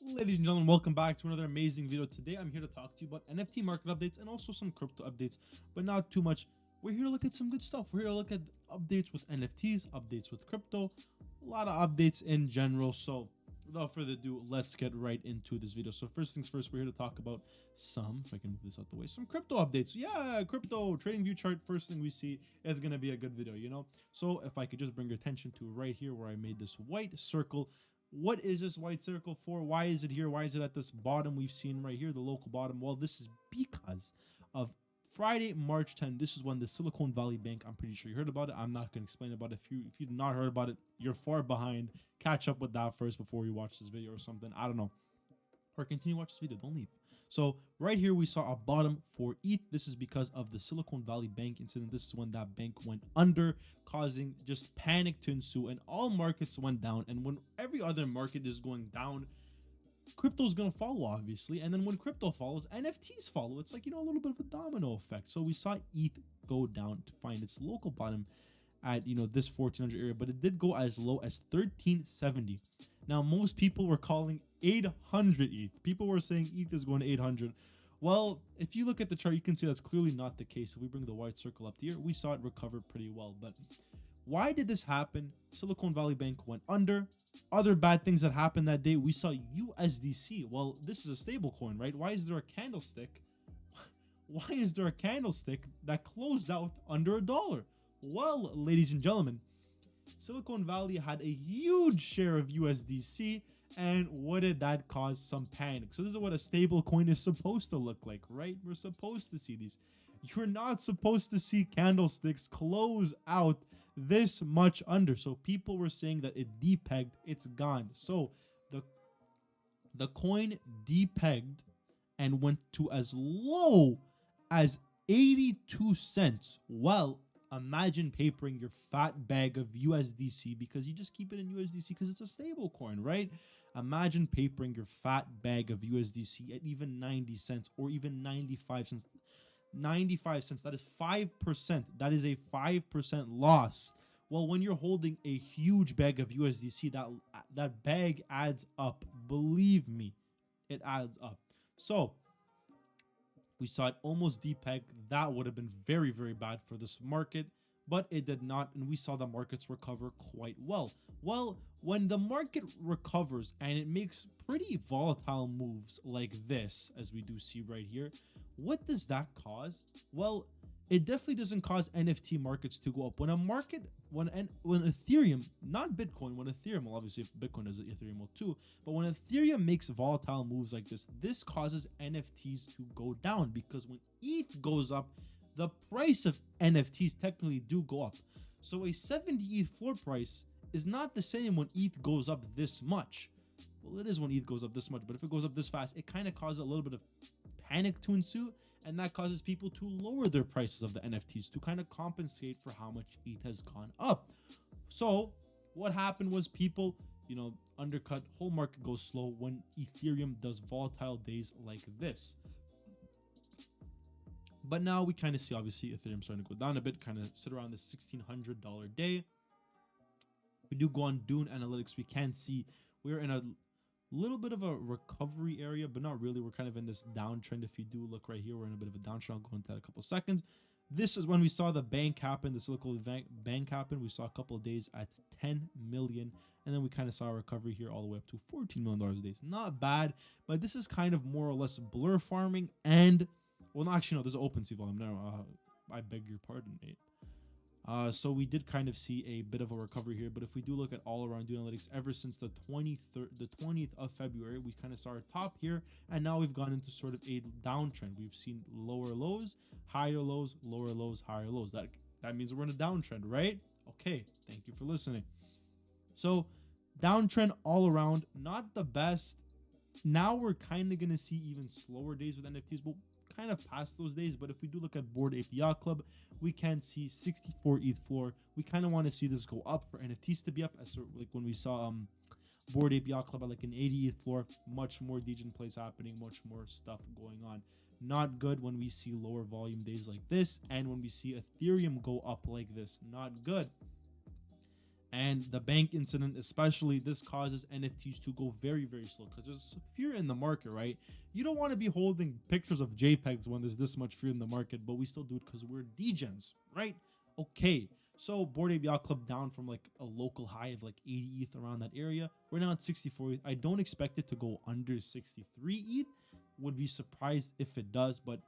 Ladies and gentlemen, welcome back to another amazing video. Today I'm here to talk to you about NFT market updates and also some crypto updates, but not too much. We're here to look at some good stuff. We're here to look at updates with NFTs, updates with crypto, a lot of updates in general. So without further ado, let's get right into this video. So first things first, we're here to talk about some, if I can move this out the way, some crypto updates. Yeah, crypto trading view chart. First thing we see is going to be a good video, you know? So if I could just bring your attention to right here where I made this white circle. What is this white circle for? Why is it here? Why is it at this bottom we've seen right here, the local bottom? Well, this is because of Friday, March 10th. This is when the Silicon Valley Bank, I'm pretty sure you heard about it. I'm not going to explain about it. If you've not heard about it, you're far behind. Catch up with that first before you watch this video or something. I don't know. Or continue to watch this video. Don't leave. So right here, we saw a bottom for ETH. This is because of the Silicon Valley Bank incident. This is when that bank went under, causing just panic to ensue, and all markets went down. And when every other market is going down, crypto is going to follow, obviously. And then when crypto follows, NFTs follow. It's like, you know, a little bit of a domino effect. So we saw ETH go down to find its local bottom at, you know, this 1400 area, but it did go as low as 1370. Now, most people were calling 800 ETH. People were saying ETH is going to 800. Well, if you look at the chart, you can see that's clearly not the case. If we bring the white circle up here, we saw it recover pretty well. But why did this happen? Silicon Valley Bank went under. Other bad things that happened that day, we saw USDC. Well, this is a stable coin, right? Why is there a candlestick? Why is there a candlestick that closed out under $1? Well, ladies and gentlemen, Silicon Valley had a huge share of USDC, and what did that cause? Some panic. So this is what a stable coin is supposed to look like, right? We're supposed to see these. You're not supposed to see candlesticks close out this much under. So people were saying that it depegged, it's gone. So the coin depegged and went to as low as 82 cents. Well, imagine papering your fat bag of USDC, because you just keep it in USDC because it's a stable coin, right? Imagine papering your fat bag of USDC at even 90 cents or even 95 cents. 95 cents, that is 5%. That is a 5% loss. Well, when you're holding a huge bag of USDC, that bag adds up. Believe me, it adds up. So we saw it almost depeg. That would have been very, very bad for this market, but it did not, and we saw the markets recover quite well. Well, when the market recovers and it makes pretty volatile moves like this, as we do see right here, what does that cause? Well, it definitely doesn't cause NFT markets to go up. When a market, when Ethereum, not Bitcoin, when Ethereum, well, obviously Bitcoin is Ethereum will too, but when Ethereum makes volatile moves like this causes NFTs to go down, because when ETH goes up, the price of NFTs technically do go up. So a 70 ETH floor price is not the same when ETH goes up this much. Well, it is when ETH goes up this much, but if it goes up this fast, it kind of causes a little bit of panic to ensue, and that causes people to lower their prices of the NFTs to kind of compensate for how much ETH has gone up. So what happened was people, you know, undercut, whole market goes slow when Ethereum does volatile days like this. But now we kind of see, obviously, Ethereum starting to go down a bit, kind of sit around the $1,600 day. We do go on Dune Analytics. We can see we're in a little bit of a recovery area, but not really. We're kind of in this downtrend. If you do look right here, we're in a bit of a downtrend. I'll go into that in a couple of seconds. This is when we saw the bank happen, the Silicon Bank happen. We saw a couple of days at 10 million, and then we kind of saw a recovery here all the way up to $14 million a day. Not bad, but this is kind of more or less blur farming. And, well, no, actually, no, there's an OpenSea volume. No, I beg your pardon, mate. So we did kind of see a bit of a recovery here, but if we do look at all around Dune Analytics, ever since the 20th of February, we kind of saw our top here, and now we've gone into sort of a downtrend. We've seen lower lows, higher lows, lower lows, higher lows. That means we're in a downtrend, right? Okay, thank you for listening. So downtrend all around, not the best. Now we're kind of gonna see even slower days with NFTs, but kind of past those days. But if we do look at Bored Ape Yacht Club, we can see 64 ETH floor. We kind of want to see this go up for NFTs to be up, as like when we saw Bored Ape Yacht Club at like an 80 ETH floor. Much more degen plays happening, much more stuff going on. Not good when we see lower volume days like this, and when we see Ethereum go up like this. Not good. And the bank incident, especially, this causes NFTs to go very, very slow because there's fear in the market, right? You don't want to be holding pictures of JPEGs when there's this much fear in the market, but we still do it because we're degens, right? Okay, so Bored Ape Yacht Club down from like a local high of like 80 ETH around that area. We're now at 64 ETH. I don't expect it to go under 63 ETH. Would be surprised if it does, but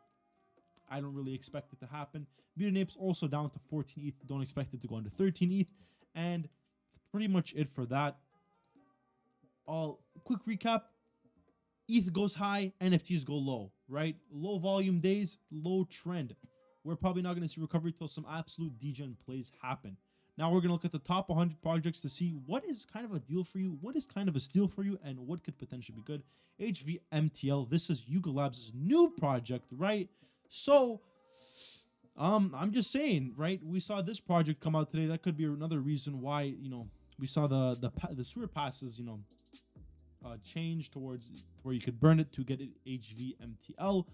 I don't really expect it to happen. Mutant Apes also down to 14 ETH. Don't expect it to go under 13 ETH. And pretty much it for that. All quick recap. ETH goes high, NFTs go low, right? Low volume days, low trend. We're probably not going to see recovery till some absolute degen plays happen. Now we're going to look at the top 100 projects to see what is kind of a deal for you, what is kind of a steal for you, and what could potentially be good. HVMTL, this is Yuga Labs' new project, right? So, I'm just saying, right? We saw this project come out today. That could be another reason why, you know, we saw the sewer passes, you know, change towards where you could burn it to get it HVMTL.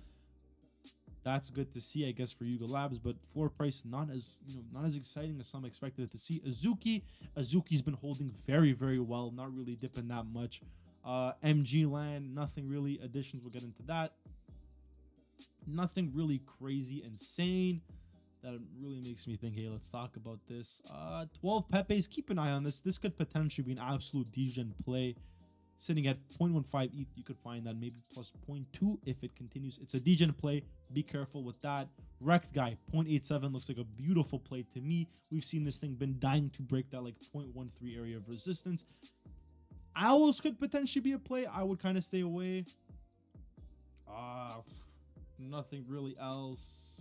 That's good to see, I guess, for Yuga Labs, but floor price not as, you know, not as exciting as some expected it to see. Azuki's been holding very, very well, not really dipping that much. MG Land, nothing really. Additions, we'll get into that. Nothing really crazy, insane that really makes me think, hey, let's talk about this. 12 Pepe's, keep an eye on this. This could potentially be an absolute degen play. Sitting at 0.15 ETH, you could find that maybe plus 0.2 if it continues. It's a degen play. Be careful with that. Wrecked Guy, 0.87 looks like a beautiful play to me. We've seen this thing been dying to break that like 0.13 area of resistance. Owls could potentially be a play. I would kind of stay away. Nothing really else.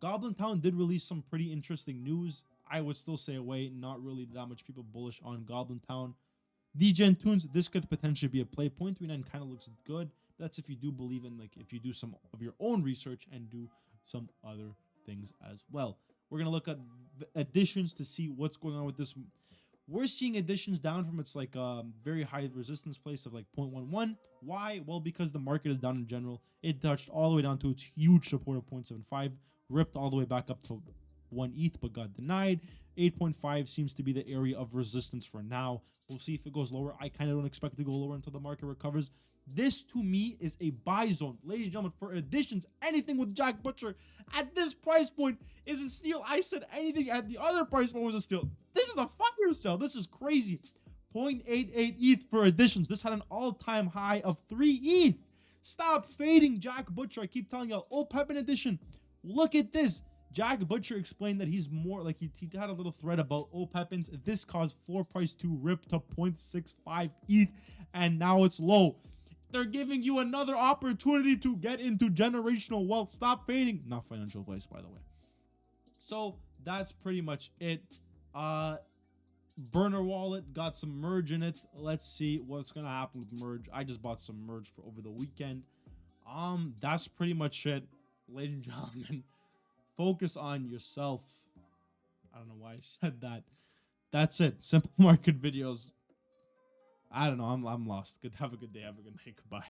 Goblin Town did release some pretty interesting news. I would still say away. Not really that much people bullish on Goblin Town. Degen Tunes, this could potentially be a play. 0.39 kind of looks good. That's if you do believe in, like, if you do some of your own research and do some other things as well. We're going to look at additions to see what's going on with this. We're seeing additions down from its like very high resistance place of like 0.11. Why? Well, because the market is down in general. It touched all the way down to its huge support of 0.75, ripped all the way back up to 1 ETH, but got denied. 8.5 seems to be the area of resistance for now. We'll see if it goes lower. I kind of don't expect it to go lower until the market recovers. This, to me, is a buy zone. Ladies and gentlemen, for additions, anything with Jack Butcher at this price point is a steal. I said anything at the other price point was a steal. This is a fire sale. This is crazy. 0.88 ETH for additions. This had an all-time high of 3 ETH. Stop fading Jack Butcher. I keep telling y'all, OPEP edition. Look at this. Jack Butcher explained that he's more like he had a little thread about OPEPins. This caused floor price to rip to 0.65 ETH, and now it's low. They're giving you another opportunity to get into generational wealth. Stop fading. Not financial advice, by the way. So that's pretty much it. Burner Wallet got some merge in it. Let's see what's gonna happen with merge. I just bought some merge for over the weekend. That's pretty much it, ladies and gentlemen. Focus on yourself. I don't know why I said that. That's it. Simple market videos. I don't know. I'm lost. Good. Have a good day. Have a good night. Goodbye.